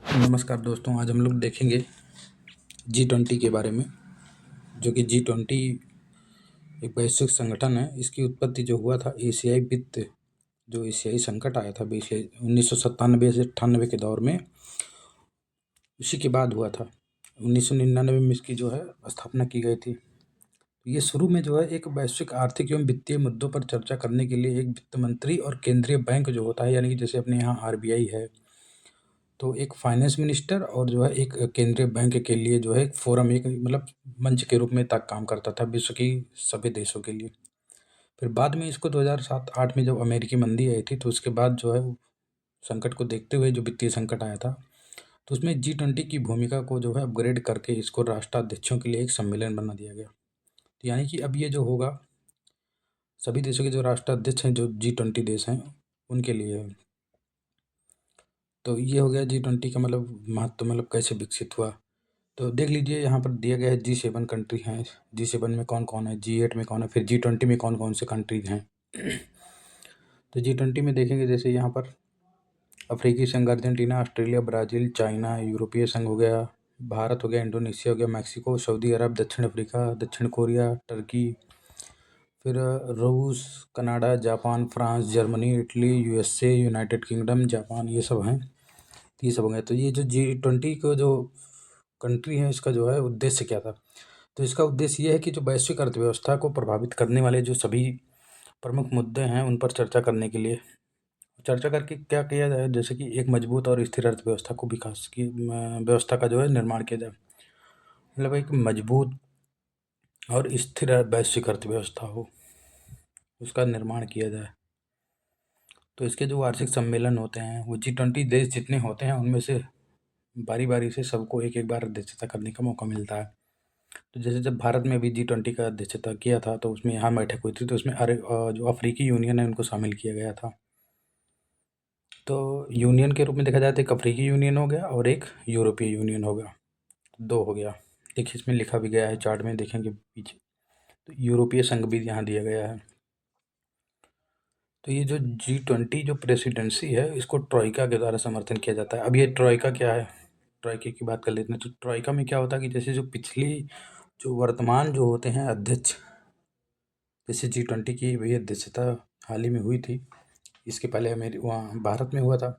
नमस्कार दोस्तों, आज हम लोग देखेंगे G20 के बारे में। जो कि G20 एक वैश्विक संगठन है। इसकी उत्पत्ति जो हुआ था एशियाई वित्त, जो एशियाई संकट आया था 1997 से 98 के दौर में, उसी के बाद हुआ था। 1999 में इसकी जो है स्थापना की गई थी। ये शुरू में जो है एक वैश्विक आर्थिक एवं वित्तीय मुद्दों पर चर्चा करने के लिए एक वित्त मंत्री और केंद्रीय बैंक जो होता है, यानी कि जैसे अपने यहाँ RBI है, तो एक फाइनेंस मिनिस्टर और जो है एक केंद्रीय बैंक के लिए जो है एक फोरम, एक मतलब मंच के रूप में तक काम करता था विश्व की सभी देशों के लिए। फिर बाद में इसको 2007-8 में जब अमेरिकी मंदी आई थी, तो उसके बाद जो है संकट को देखते हुए जो वित्तीय संकट आया था, तो उसमें G20 की भूमिका को जो है अपग्रेड करके इसको राष्ट्राध्यक्षों के लिए एक सम्मेलन बना दिया गया। तो यानी कि अब ये जो होगा, सभी देशों के जो राष्ट्राध्यक्ष हैं, जो G20 देश हैं, उनके लिए है। तो ये हो गया G20 का मतलब महत्व, मतलब कैसे विकसित हुआ। तो देख लीजिए, यहाँ पर दिया गया है G7 कंट्री हैं। G7 में कौन कौन है, G8 में कौन है, फिर G20 में कौन कौन से कंट्रीज हैं। तो G20 में देखेंगे, जैसे यहाँ पर अफ्रीकी संघ, अर्जेंटीना, ऑस्ट्रेलिया, ब्राज़ील, चाइना, यूरोपीय संघ हो गया, भारत हो गया, इंडोनेशिया हो गया, मैक्सिको, सऊदी अरब, दक्षिण अफ्रीका, दक्षिण कोरिया, टर्की, फिर रूस, Canada, Japan, France, Germany, Italy, USA, United kingdom, Japan, ये सब हैं। ये सब हो गए। तो ये जो G20 का जो कंट्री है, इसका जो है उद्देश्य क्या था। तो इसका उद्देश्य ये है कि जो वैश्विक अर्थव्यवस्था को प्रभावित करने वाले जो सभी प्रमुख मुद्दे हैं, उन पर चर्चा करने के लिए, चर्चा करके क्या किया जाए, जैसे कि एक मजबूत और स्थिर अर्थव्यवस्था को विकास की व्यवस्था का जो है निर्माण किया जाए। मतलब एक मजबूत और स्थिर वैश्विक अर्थव्यवस्था हो, उसका निर्माण किया जाए। तो इसके जो वार्षिक सम्मेलन होते हैं, वो G20 देश जितने होते हैं, उनमें से बारी बारी से सबको एक एक बार अध्यक्षता करने का मौका मिलता है। तो जैसे जब भारत में भी G20 का अध्यक्षता किया था, तो उसमें यहाँ बैठक हुई थी, तो उसमें जो अफ्रीकी यूनियन है, उनको शामिल किया गया था। तो यूनियन के रूप में देखा जाए तो एक अफ्रीकी यूनियन हो गया और एक यूरोपीय यूनियन हो गया, दो हो गया। देखिए, इसमें लिखा भी गया है, चार्ट में देखेंगे पीछे, तो यूरोपीय संघ भी यहाँ दिया गया है। तो ये जो G20 जो प्रेसिडेंसी है, इसको ट्रॉइका के द्वारा समर्थन किया जाता है। अब ये ट्रॉइका क्या है, ट्रॉइका की बात कर लेते हैं। तो ट्रॉइका में क्या होता है कि जैसे जो पिछली जो वर्तमान जो होते हैं अध्यक्ष, जैसे G20 की वही अध्यक्षता हाल ही में हुई थी। इसके पहले मेरी वहाँ भारत में हुआ था,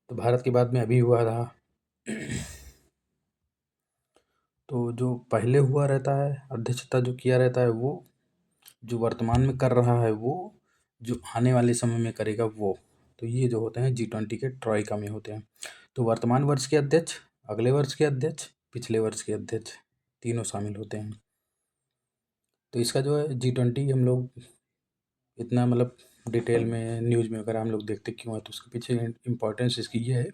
तो भारत के बाद में अभी हुआ था। तो जो पहले हुआ रहता है, अध्यक्षता जो किया रहता है, वो जो वर्तमान में कर रहा है, वो जो आने वाले समय में करेगा वो। तो ये जो होते हैं G20 के ट्रॉइका में होते हैं। तो वर्तमान वर्ष के अध्यक्ष, अगले वर्ष के अध्यक्ष, पिछले वर्ष के अध्यक्ष, तीनों शामिल होते हैं। तो इसका जो है G20 हम लोग इतना मतलब डिटेल में न्यूज़ में अगर हम लोग देखते क्यों है, तो उसके पीछे इम्पोर्टेंस इसकी ये है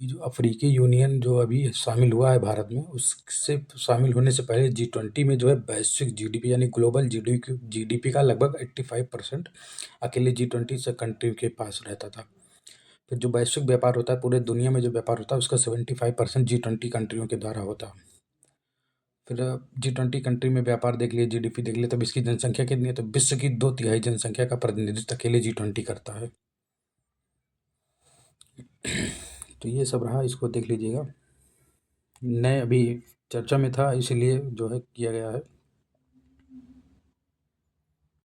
कि जो अफ्रीकी यूनियन जो अभी शामिल हुआ है भारत में, उससे शामिल होने से पहले G20 में जो है वैश्विक GDP यानी ग्लोबल GDP का लगभग 85% अकेले G20 से कंट्री के पास रहता था। फिर जो वैश्विक व्यापार होता है, पूरे दुनिया में जो व्यापार होता है, उसका 75% G20 कंट्रियों के द्वारा होता है। फिर G20 कंट्री में व्यापार देख लिए, GDP देख लिए, तब इसकी जनसंख्या कितनी है, तो विश्व की 2/3 जनसंख्या का प्रतिनिधित्व अकेले G20 करता है। तो ये सब रहा, इसको देख लीजिएगा। नए अभी चर्चा में था, इसीलिए जो है किया गया है।